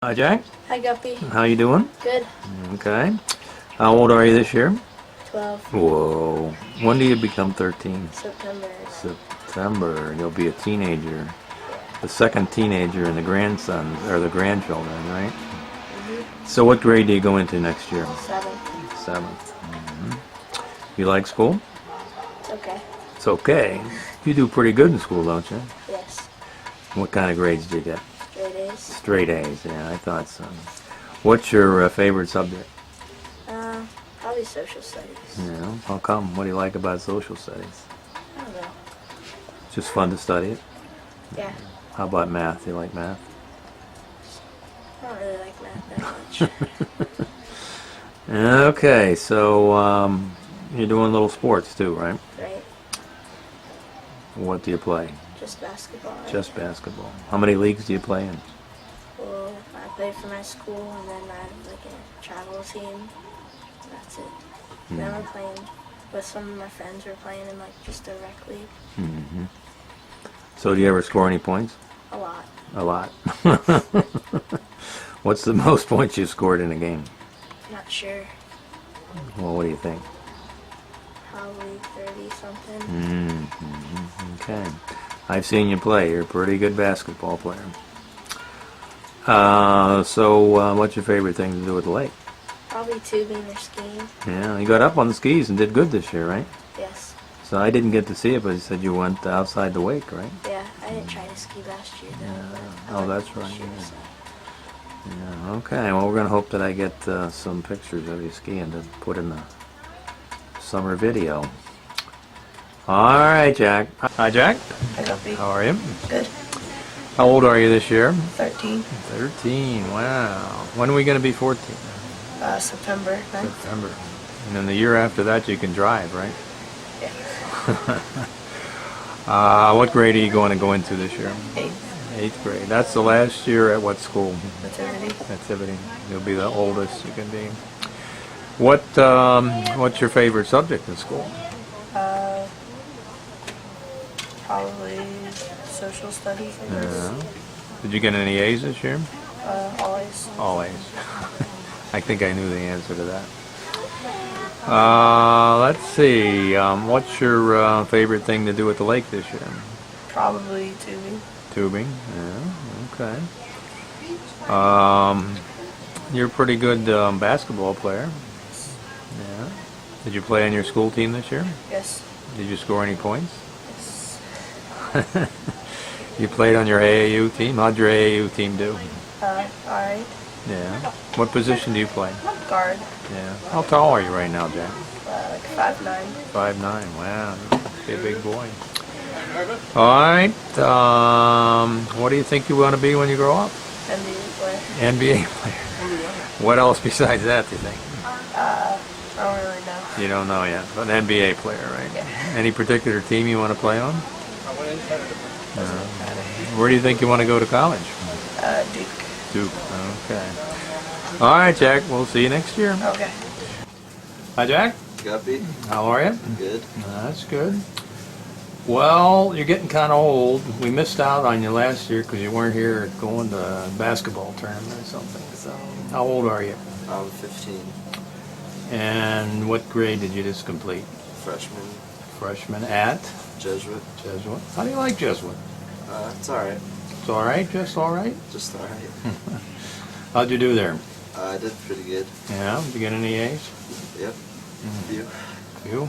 Hi, Jack. Hi, Guppy. How you doing? Good. Okay. How old are you this year? 12. Whoa. When do you become 13? September. September. You'll be a teenager. Yeah. The second teenager in the grandsons, or the grandchildren, right? Mm-hmm. So what grade do you go into next year? 7th. Seventh. You like school? It's okay. It's okay. You do pretty good in school, don't you? Yes. What kind of grades do you get? Straight A's. Straight A's, yeah, I thought so. What's your favorite subject? Probably social studies. Yeah, how come? What do you like about social studies? I don't know. It's just fun to study it. Yeah. How about math? Do you like math? I don't really like math that much. Okay, so you're doing little sports too, right? Right? What do you play? Just basketball. Right? Just basketball. How many leagues do you play in? Well, I play for my school, and then I have like a travel team. That's it. And then we're playing with some of my friends. We're playing in like just a rec league. Mm-hmm. So do you ever score any points? A lot. A lot. What's the most points you've scored in a game? Not sure. Well, what do you think? Probably 30 something. Mm-hmm. Okay. I've seen you play. You're a pretty good basketball player. So what's your favorite thing to do at the lake? Probably tubing or skiing. Yeah, you got up on the skis and did good this year, right? Yes. So I didn't get to see it, but you said you went outside the wake, right? Yeah, I didn't try to ski last year though. Yeah. But I Oh, went that's this right, year, yeah. so. Yeah, okay. Well, we're going to hope that I get some pictures of you skiing to put in the summer video. All right, Jack. Hi, Jack. Hi, Guppy. How are you? Good. How old are you this year? 13. 13. Wow. When are we going to be 14? September 9th. September. And then the year after that, you can drive, right? Yeah. What grade are you going to go into this year? 8th. 8th grade. That's the last year at what school? Nativity. Nativity. You'll be the oldest you can be. What's your favorite subject in school? Probably social studies, I guess. Did you get any A's this year? Always. All A's. I think I knew the answer to that. Let's see. What's your favorite thing to do at the lake this year? Probably tubing. Tubing. Yeah. Okay. You're a pretty good basketball player. Yeah. Did you play on your school team this year? Yes. Did you score any points? Yes. You played on your AAU team? How'd your AAU team do? Alright. Yeah. What position do you play? Guard. Yeah. How tall are you right now, Jack? Like 5'9". 5'9". Wow. You're a big boy. All right. What do you think you want to be when you grow up? NBA player. NBA player. What else besides that do you think? I don't really know. You don't know yet, but an NBA player, right? Yeah. Any particular team you want to play on? Doesn't matter. Where do you think you want to go to college? Duke. Duke. Okay. All right, Jack. We'll see you next year. Okay. Hi, Jack. Guppy, How are you? good. That's good. Well, you're getting kind of old. We missed out on you last year because you weren't here going to a basketball tournament or something. So, how old are you? I'm 15, And what grade did you just complete? freshman, Freshman at Jesuit. Jesuit. How do you like Jesuit? It's alright, It's all right, just all right. just alright. How'd you do there? I did pretty good. Yeah, did you get any A's? Yep. You? You?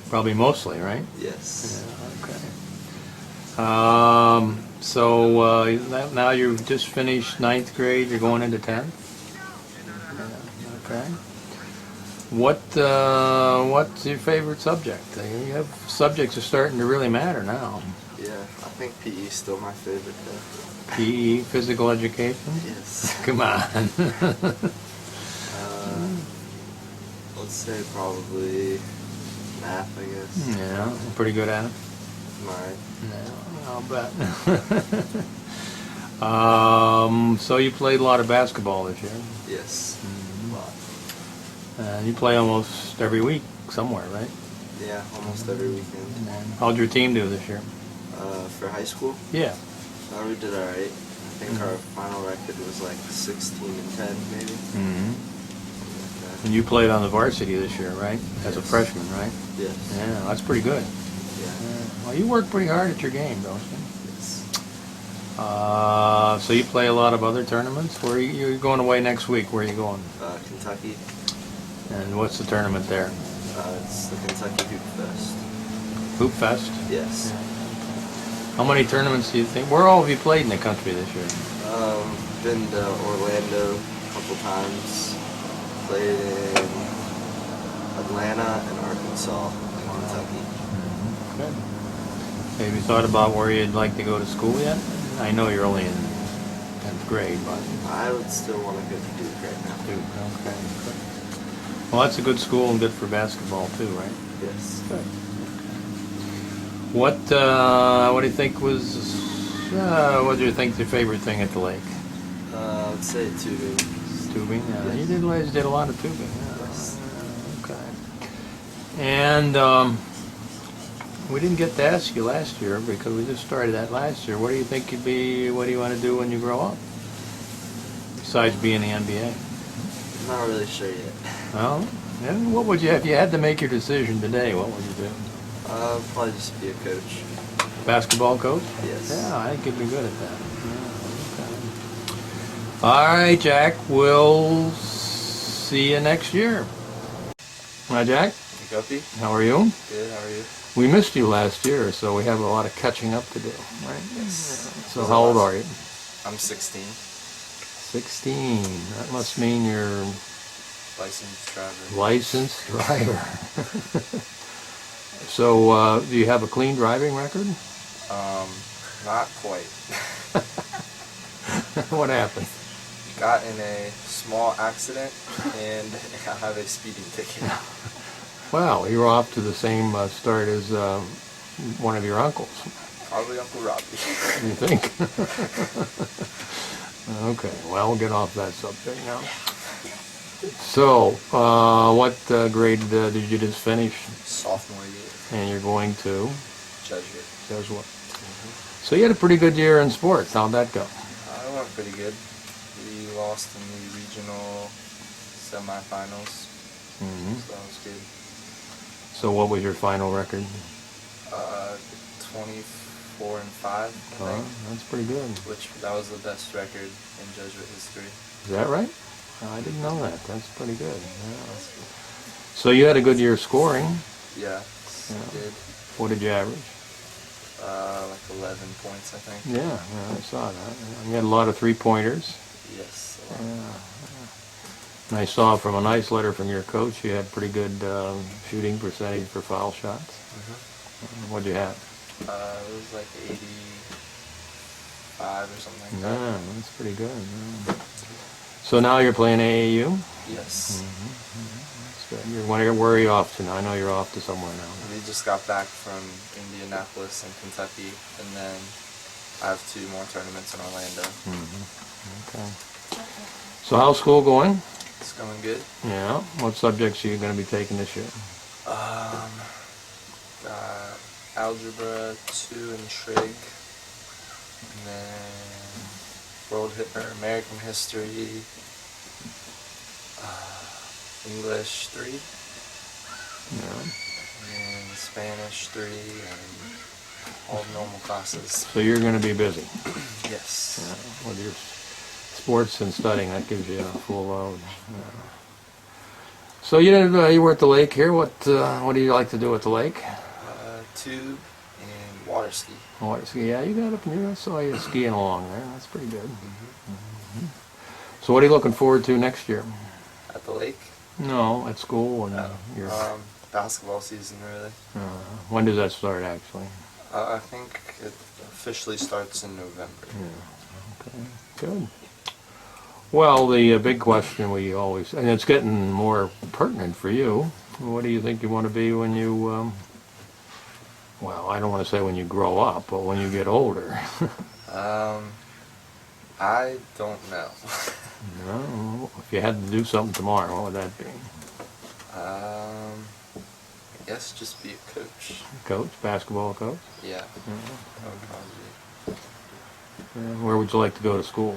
Probably mostly, right? Yes. Yeah, okay. Now you've just finished 9th grade, you're going into 10th? Yeah, okay. What's your favorite subject? You have subjects are starting to really matter now. Yeah, I think PE is still my favorite though. PE, physical education? Yes. Come on. Let's say probably math, I guess. Yeah, pretty good at it. I'm alright. Yeah, I'll bet. So you played a lot of basketball this year? Yes. You play almost every week somewhere, right? Yeah, almost every weekend. How'd your team do this year? For high school, Yeah. we did alright. think our final record was like 16-10, maybe. Mm-hmm. Something like And you played on the varsity this year, right? As a Yes. freshman, right? that. Yes. Yeah, that's pretty good. Yeah. Well, you work pretty hard at your game, don't you? Yes. So you play a lot of other tournaments? Where you're going away next week? Where are you going? Kentucky. And what's the tournament there? It's the Kentucky Hoop Fest. Hoop Fest? Yes. How many tournaments do you think? Where all have you played in the country this year? Been to Orlando a couple times. Played in Atlanta and Arkansas and Kentucky. Good. Have you thought about where you'd like to go to school yet? I know you're only in 10th grade, but... I would still want to go to Duke right now. Duke, okay. Good. Well, that's a good school and good for basketball too, right? Yes. Good. What do you think what do you think your favorite thing at the lake? I'd say tubing. Tubing? Yeah. Yes. You did a lot of tubing. Yeah. Yes. Okay. And we didn't get to ask you last year because we just started that last year. What do you think what do you want to do when you grow up? Besides being in the NBA? I'm not really sure yet. Well, and what would you, if you had to make your decision today, what would you do? Probably just be a coach. Basketball coach? Yes. Yeah, I think you'd be good at that. Yeah, okay. All right, Jack. We'll see you next year. Hi, Jack. Guppy? How are you? Good, how are you? We missed you last year, so we have a lot of catching up to do, right? Yes. So how old are you? I'm 16. 16. That must mean you're Licensed driver. licensed driver. So, do you have a clean driving record? Not quite. What happened? Got in a small accident and I have a speeding ticket. Well, you're off to the same start as one of your uncles. Probably Uncle Robbie. You think? Okay, well, we'll get off that subject now. So, what grade did you just finish? Sophomore year. And you're going to Jesuit. Jesuit. So you had a pretty good year in sports. How'd that go? I went pretty good. We lost in the regional semifinals, Mm-hmm. so that was good. So what was your final record? 24-5, I think. That's pretty good. Which that was the best record in Jesuit history. Is that right? I didn't know that. That's pretty good. Yeah. So you had a good year scoring. Yeah, Yeah. did. What did you average? Like 11 points, I think. Yeah, I saw that. You had a lot of three-pointers. Yes. A Yeah. lot. And I saw from a nice letter from your coach you had pretty good shooting percentage for foul shots. What'd you have? It was like 85 or something like that. Yeah, that's pretty good. Yeah. So now you're playing AAU? Yes. That's good. Where are you off to now? I know you're off to somewhere now. We just got back from Indianapolis and Kentucky, and then I have 2 more tournaments in Orlando. Okay. So how's school going? It's going good. Yeah. What subjects are you going to be taking this year? Got Algebra 2 and Trig, and then American History, English 3, Yeah. and Spanish 3, and all normal classes. So you're going to be busy. Yes. With your sports and studying, that gives you a full load. So you were at the lake here. What do you like to do at the lake? Tube and water ski. Water ski. Yeah, you got up near. I saw you skiing along there. That's pretty good. So what are you looking forward to next year? At the lake? No, at school and your. Basketball season, really. When does that start, actually? I think it officially starts in November. Okay, good. Well, the big question we always, and it's getting more pertinent for you, what do you think you want to be when you, well, I don't want to say when you grow up, but when you get older? I don't know. No, if you had to do something tomorrow, what would that be? I guess just be a coach. Coach, basketball coach? Yeah. That would probably be. Where would you like to go to school?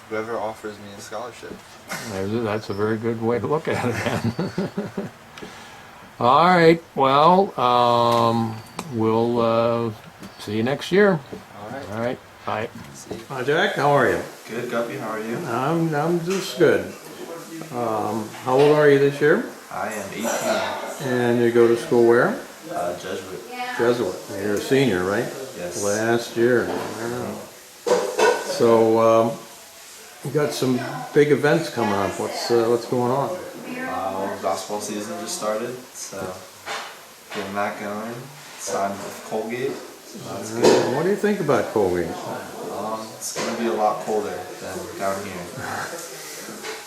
Whoever offers me a scholarship. That's a very good way to look at it, then. All right. Well, we'll see you next year. All right. All right. Bye. See you. Hi, Jack. How are you? Good, Guppy. How are you? I'm just good. How old are you this year? I am 18. And you go to school where? Jesuit. Jesuit. You're a senior, right? Yes. Last year. Wow. So you got some big events coming up. What's going on? Basketball season just started, so getting that going. Signed with Colgate. So that's good. What do you think about Colgate? It's going to be a lot colder than down here.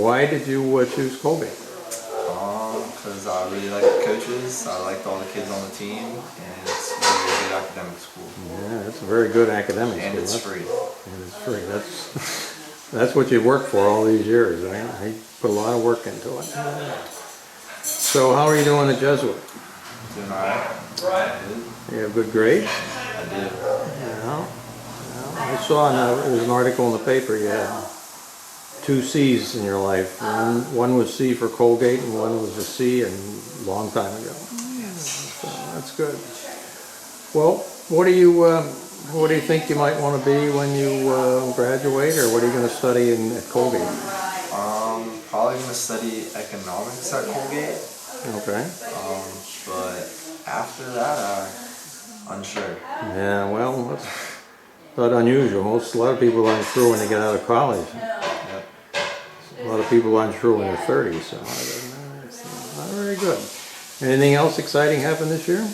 Why did you choose Colgate? Because I really like the coaches, I liked all the kids on the team, and it's a really good academic school. Yeah, it's a very good academic And school. it's free. And it's free. That's what you worked for all these years. I put a lot of work into it. So how are you doing at Jesuit? Doing alright. Good. You have good grades? I did. Yeah. I saw there was an article in the paper you had 2 C's in your life. One was C for Colgate and one was a C a long time ago. So that's good. Well, what do you think you might want to be when you graduate, or what are you going to study at Colgate? Probably going to study economics at Colgate. Okay. But after that, unsure. Yeah, well, that's not unusual. A lot of people aren't sure when they get out of college. Yep. A lot of people aren't sure when they're 30, so it's not very good. Anything else exciting happened this year?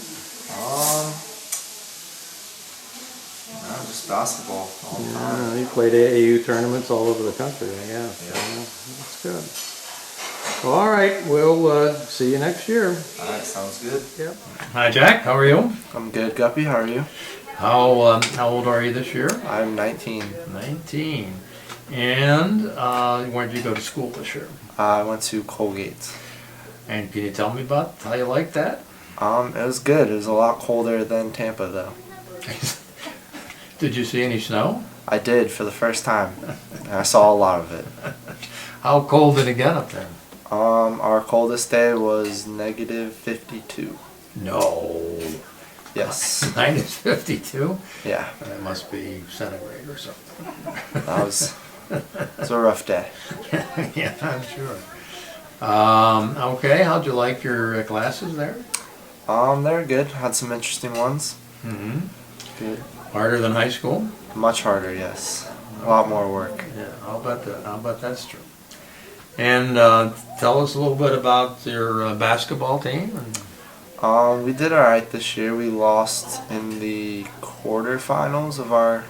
No, just basketball all the time. You played AAU tournaments all over the country, I guess. Yeah. That's good. All right, we'll see you next year. Alright, sounds good. Yep. Hi, Jack. How are you? I'm good, Guppy. How are you? How old are you this year? I'm 19. 19. And where did you go to school this year? I went to Colgate. And can you tell me about how you like that? It was good. It was a lot colder than Tampa, though. Did you see any snow? I did for the first time. And I saw a lot of it. How cold did it get up there? Our coldest day was negative 52. No. Yes. Minus 52? Yeah. That must be centigrade or something. That was it was a rough day. Yeah, I'm sure. Okay, how'd you like your classes there? They're good. Had some interesting ones. Mm-hmm. Good. Harder than high school? Much harder, yes. A lot more work. Yeah, I'll bet that's true. And tell us a little bit about your basketball team. We did alright this year. We lost in the quarterfinals of our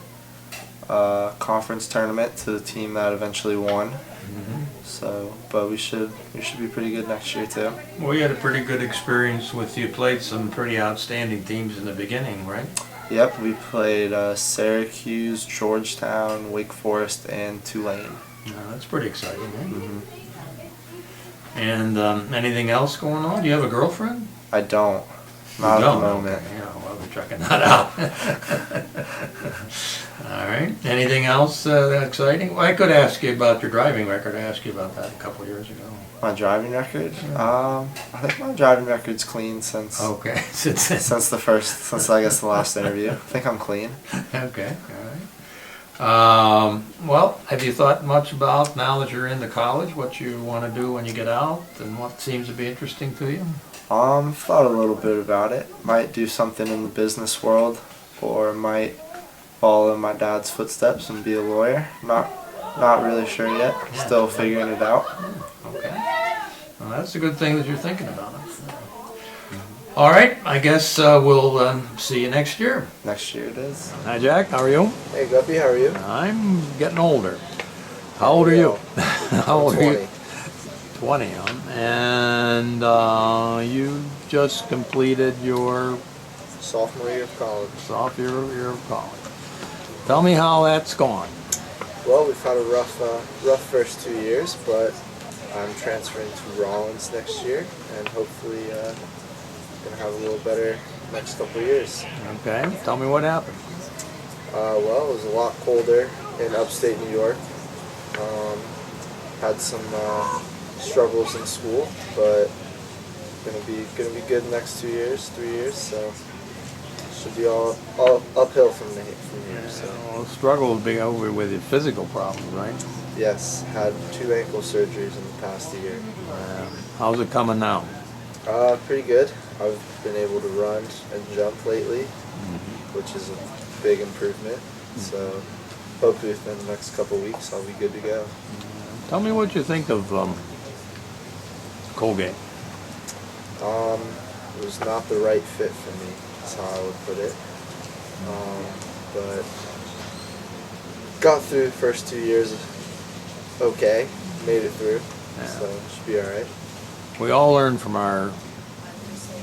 conference tournament to the team that eventually won. Mm-hmm. So, but we should be pretty good next year too. Well, you had a pretty good experience with, you played some pretty outstanding teams in the beginning, right? Yep, we played Syracuse, Georgetown, Wake Forest, and Tulane. That's pretty exciting, eh? Mm-hmm. And anything else going on? Do you have a girlfriend? I don't. Not at the moment. Okay. Yeah, well, we're checking that out. All right. Anything else exciting? Well, I could ask you about your driving record. I asked you about that a couple of years ago. My driving record? I think my driving record's clean since Okay. since I guess the last interview. I think I'm clean. Okay. All right. Well, have you thought much about, now that you're into college, what you want to do when you get out, and what seems to be interesting to you? Thought a little bit about it. Might do something in the business world, or might follow in my dad's footsteps and be a lawyer. Not really sure yet. Still figuring it out. Okay. Well, that's a good thing that you're thinking about it. All right. I guess we'll see you next year. Next year it is. Hi, Jack. How are you? Hey Guppy, how are you? I'm getting older. How old are you? How old are you? 20. And you just completed your Sophomore year of college. sophomore year of college. Tell me how that's gone. Well, we've had a rough first 2 years, but I'm transferring to Rollins next year, and hopefully gonna have a little better next couple of years. Okay. Tell me what happened. Well, it was a lot colder in upstate New York. Had some struggles in school, but gonna be good next 2 years, 3 years. So should be all uphill from here. So Well, struggle would be over with your physical problems, right? yes, had 2 ankle surgeries in the past year. How's it coming now? Pretty good. I've been able to run and jump lately, which is a big improvement. So hopefully within the next couple of weeks I'll be good to go. Tell me what you think of Colgate. It was not the right fit for me. That's how I would put it. But got through the first 2 years okay. Made it through. Yeah. So should be all right. We all learn from our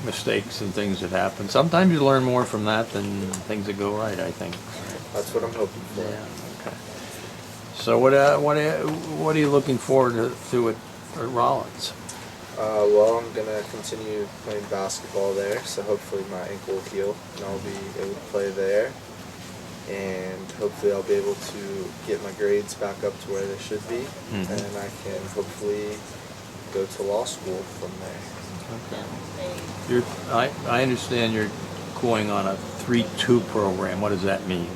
mistakes and things that happen. Sometimes you learn more from that than things that go right, I think. That's what I'm hoping for. Okay. So what are you looking forward to at Rollins? Well, I'm gonna continue playing basketball there, so hopefully my ankle will heal and I'll be able to play there. And hopefully I'll be able to get my grades back up to where they should be, and I can hopefully go to law school from there. I understand you're going on a 3-2 program. What does that mean?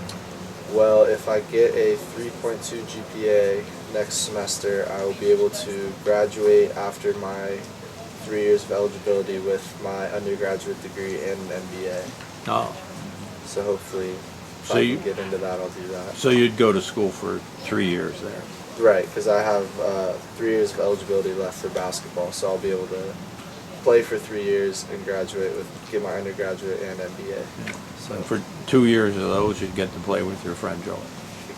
Well, if I get a 3.2 GPA next semester, I will be able to graduate after my 3 years of eligibility with my undergraduate degree and an MBA. Oh, So hopefully, if So I you- can get into that, I'll do that. so you'd go to school for 3 years there. Right, because I have 3 years of eligibility left for basketball, so I'll be able to play for 3 years and get my undergraduate and MBA. So And for 2 years of those, you'd get to play with your friend Joey.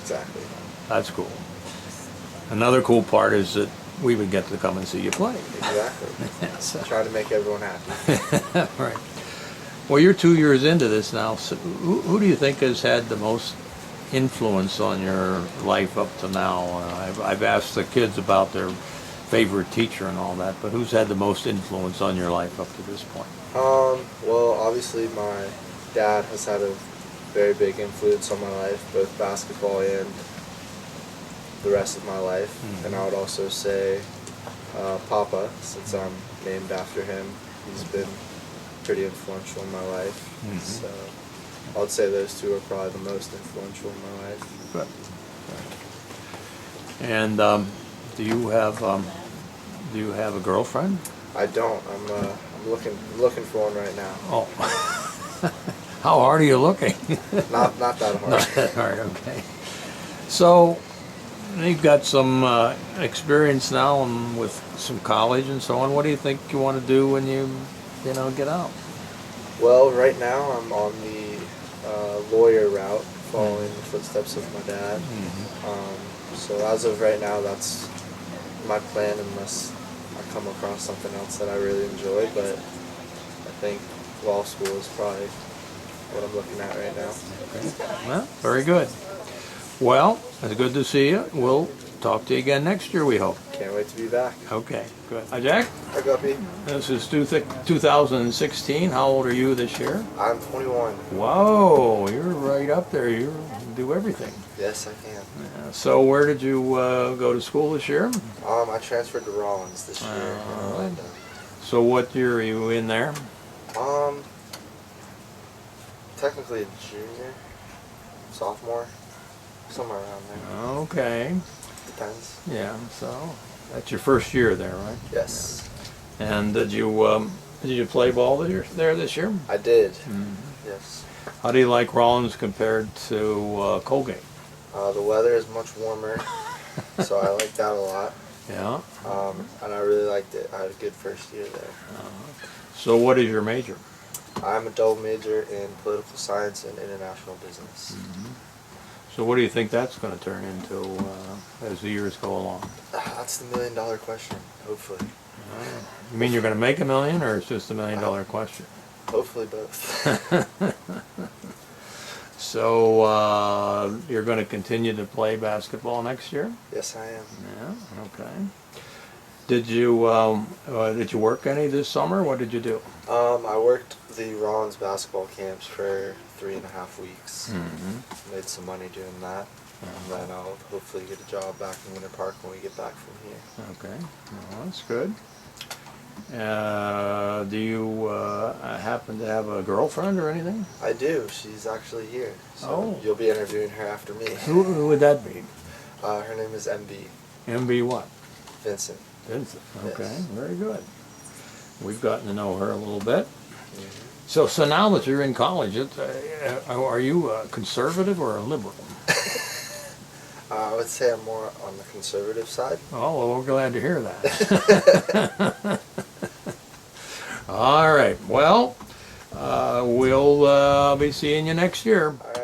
exactly. That's cool. Another cool part is that we would get to come and see you play. Exactly. Yes. Trying to make everyone happy. Right. Well, you're 2 years into this now. So who do you think has had the most influence on your life up to now? I've asked the kids about their favorite teacher and all that, but who's had the most influence on your life up to this point? Well, obviously my dad has had a very big influence on my life, both basketball and the rest of my life. And I would also say Papa, since I'm named after him. He's been pretty influential in my life. So I would say those two are probably the most influential in my life. Good. And do you have a girlfriend? I don't. I'm looking for one right now. Oh. How hard are you looking? Not that hard. Not that hard, okay. So, you've got some experience now with some college and so on. What do you think you want to do when you get out? Well, right now I'm on the lawyer route, following the footsteps of my dad. So as of right now, that's my plan, unless I come across something else that I really enjoy. But I think law school is probably what I'm looking at right now. Okay. Well, very good. Well, it's good to see you. We'll talk to you again next year, we hope. Can't wait to be back. Okay, good. Hi, Jack. Hi, Guppy. This is 2016. How old are you this year? I'm 21. Whoa, you're right up there. You do everything. Yes, I can. So where did you go to school this year? I transferred to Rollins this year in Orlando. So what year are you in there? Technically a junior, sophomore, somewhere around there. Okay. Depends. Yeah, so that's your first year there, right? Yes, And did you play ball this year? I did. Yes. How do you like Rollins compared to Colgate? The weather is much warmer, so I like that a lot. Yeah. And I really liked it. I had a good first year there. So what is your major? I'm a double major in political science and international business. So what do you think that's going to turn into as the years go along? That's the $1 million question, hopefully. You mean you're going to make $1 million, or it's just $1 million question? Hopefully both. So you're going to continue to play basketball next year? Yes, I am. Yeah. Okay. Did you work any this summer? What did you do? I worked the Rollins basketball camps for 3.5 weeks. Mm-hmm. Made some money doing that. And then I'll hopefully get a job back in Winter Park when we get back from here. Okay, well, that's good. Do you happen to have a girlfriend or anything? I do. She's actually here. So Oh. you'll be interviewing her after me. Who would that be? Her name is MB. MB what? Vincent. Vincent. Okay, Yes. very good. We've gotten to know her a little bit. Mm-hmm. So now that you're in college, are you a conservative or a liberal? I would say I'm more on the conservative side. Oh, well, we're glad to hear that. All right. Well, we'll be seeing you next year. All right.